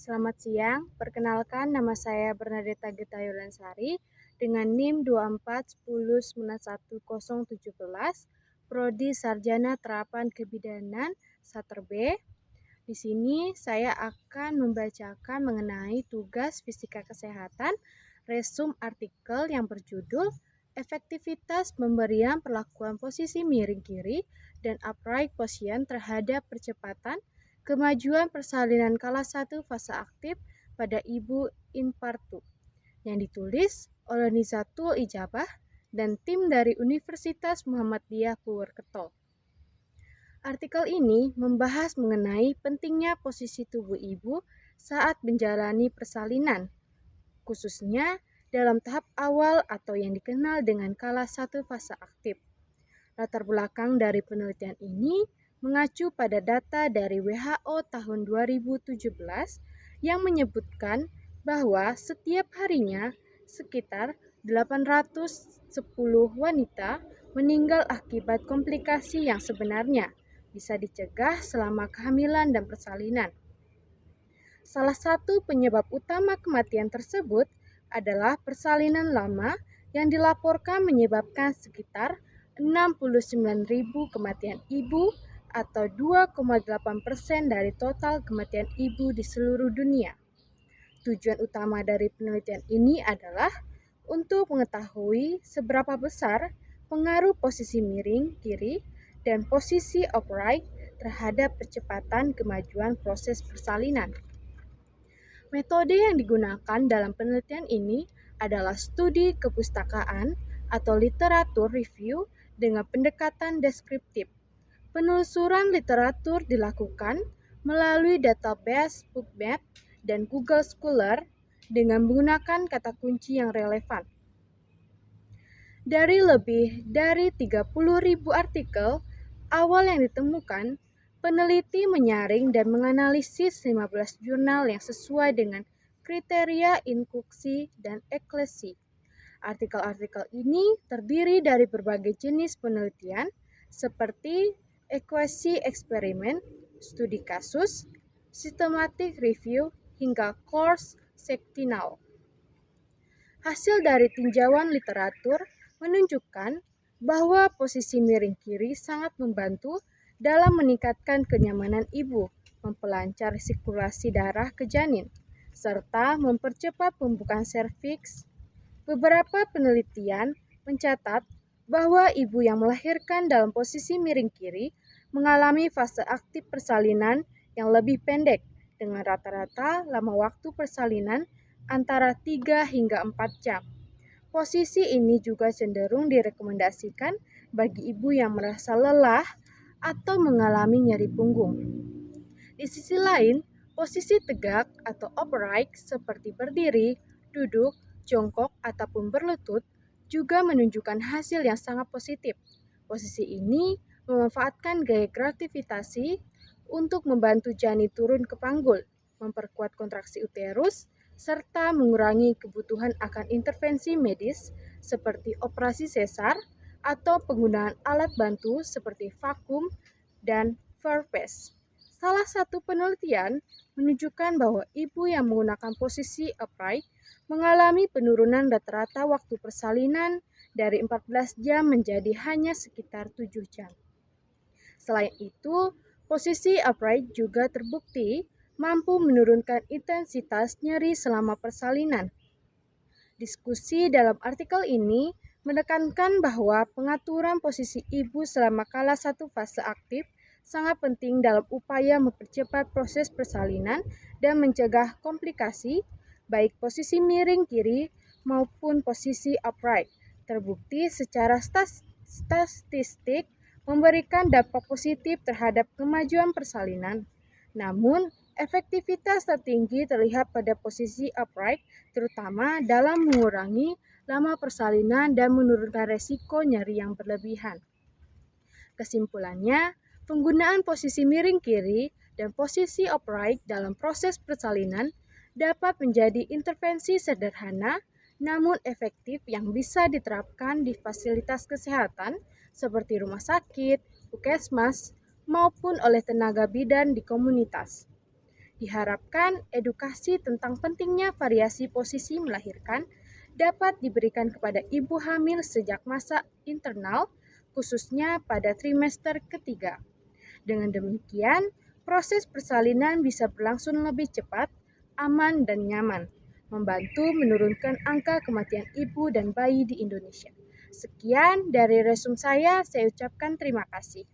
Selamat siang, perkenalkan nama saya Bernadetta Gita Yolansari dengan NIM 24109117, Prodi Sarjana Terapan Kebidanan Sater B. Di sini saya akan membacakan mengenai tugas fisika kesehatan, resum artikel yang berjudul Efektivitas Pemberian Perlakuan Posisi Miring Kiri dan Upright Position terhadap percepatan kemajuan persalinan kala 1 fase aktif pada ibu infartu yang ditulis oleh Nizatul Ijabah dan tim dari Universitas Muhammadiyah Purwokerto. Artikel ini membahas mengenai pentingnya posisi tubuh ibu saat menjalani persalinan, khususnya dalam tahap awal atau yang dikenal dengan kala 1 fase aktif. Latar belakang dari penelitian ini mengacu pada data dari WHO tahun 2017 yang menyebutkan bahwa setiap harinya sekitar 810 wanita meninggal akibat komplikasi yang sebenarnya bisa dicegah selama kehamilan dan persalinan. Salah satu penyebab utama kematian tersebut adalah persalinan lama yang dilaporkan menyebabkan sekitar 69.000 kematian ibu atau 2,8% dari total kematian ibu di seluruh dunia. Tujuan utama dari penelitian ini adalah untuk mengetahui seberapa besar pengaruh posisi miring kiri dan posisi upright terhadap percepatan kemajuan proses persalinan. Metode yang digunakan dalam penelitian ini adalah studi kepustakaan atau literatur review dengan pendekatan deskriptif. Penelusuran literatur dilakukan melalui database PubMed dan Google Scholar dengan menggunakan kata kunci yang relevan. Dari lebih dari 30.000 artikel awal yang ditemukan, peneliti menyaring dan menganalisis 15 jurnal yang sesuai dengan kriteria inklusi dan eksklusi. Artikel-artikel ini terdiri dari berbagai jenis penelitian seperti ekuasi eksperimen, studi kasus, systematic review, hingga course sectional. Hasil dari tinjauan literatur menunjukkan bahwa posisi miring kiri sangat membantu dalam meningkatkan kenyamanan ibu, memperlancar sirkulasi darah ke janin, serta mempercepat pembukaan serviks. Beberapa penelitian mencatat bahwa ibu yang melahirkan dalam posisi miring kiri mengalami fase aktif persalinan yang lebih pendek dengan rata-rata lama waktu persalinan antara 3 hingga 4 jam. Posisi ini juga cenderung direkomendasikan bagi ibu yang merasa lelah atau mengalami nyeri punggung. Di sisi lain, posisi tegak atau upright seperti berdiri, duduk, jongkok, ataupun berlutut juga menunjukkan hasil yang sangat positif. Posisi ini memanfaatkan gaya gravitasi untuk membantu janin turun ke panggul, memperkuat kontraksi uterus, serta mengurangi kebutuhan akan intervensi medis seperti operasi sesar atau penggunaan alat bantu seperti vakum dan verpes. Salah satu penelitian menunjukkan bahwa ibu yang menggunakan posisi upright mengalami penurunan rata-rata waktu persalinan dari 14 jam menjadi hanya sekitar 7 jam. Selain itu, posisi upright juga terbukti mampu menurunkan intensitas nyeri selama persalinan. Diskusi dalam artikel ini menekankan bahwa pengaturan posisi ibu selama kala 1 fase aktif sangat penting dalam upaya mempercepat proses persalinan dan mencegah komplikasi, baik posisi miring kiri maupun posisi upright. Terbukti secara statistik memberikan dampak positif terhadap kemajuan persalinan. Namun, efektivitas tertinggi terlihat pada posisi upright, terutama dalam mengurangi lama persalinan dan menurunkan resiko nyeri yang berlebihan. Kesimpulannya, penggunaan posisi miring kiri dan posisi upright dalam proses persalinan dapat menjadi intervensi sederhana namun efektif yang bisa diterapkan di fasilitas kesehatan seperti rumah sakit, puskesmas, maupun oleh tenaga bidan di komunitas. Diharapkan edukasi tentang pentingnya variasi posisi melahirkan dapat diberikan kepada ibu hamil sejak masa internal, khususnya pada trimester ketiga. Dengan demikian, proses persalinan bisa berlangsung lebih cepat, aman, dan nyaman, membantu menurunkan angka kematian ibu dan bayi di Indonesia. Sekian dari resume saya ucapkan terima kasih.